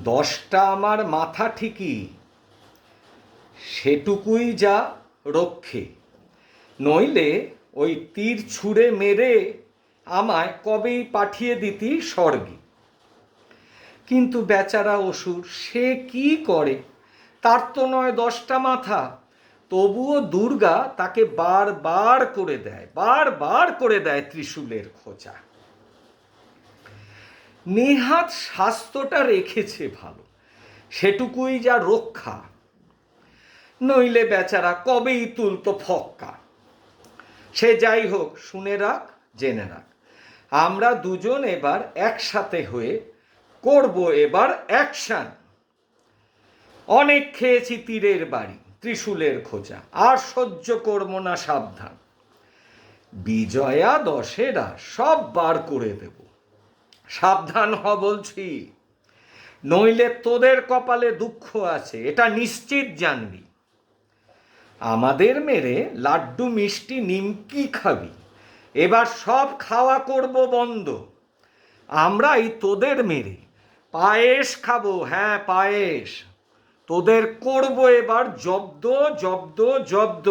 10টা আমার মাথা ঠিকই, সেটুকুই যা রক্ষে, নইলে ওই তীর ছুঁড়ে মেরে আমায় কবেই পাঠিয়ে দিতি স্বর্গে। কিন্তু বেচারা অসুর সে কি করে, তার তো নয় 10টা মাথা, তবুও দুর্গা তাকে বারবার করে দেয় ত্রিশূলের খোঁচা। নেহাত স্বাস্থ্যটা রেখেছে ভালো, সেটুকুই যা রক্ষা, নইলে বেচারা কবেই তুলতো ফক্কা। সে যাই হোক, শুনে রাখ, জেনে রাখ, আমরা দুজন এবার একসাথে হয়ে করব এবার অ্যাকশন। অনেক খেয়েছি তীরের বাড়ি, ত্রিশূলের খোঁচা, আর সহ্য করব না, সাবধান। বিজয়া দশেরা সব বার করে দেব, সাবধান হ বলছি, নইলে তোদের কপালে দুঃখ আছে, এটা নিশ্চিত জানবি। আমাদের মেরে লাড্ডু মিষ্টি নিমকি খাবি, এবার সব খাওয়া করব বন্ধ। আমরাই তোদের মেরে পায়েস খাবো, হ্যাঁ পায়েস, তোদের করব এবার জব্দ জব্দ জব্দ।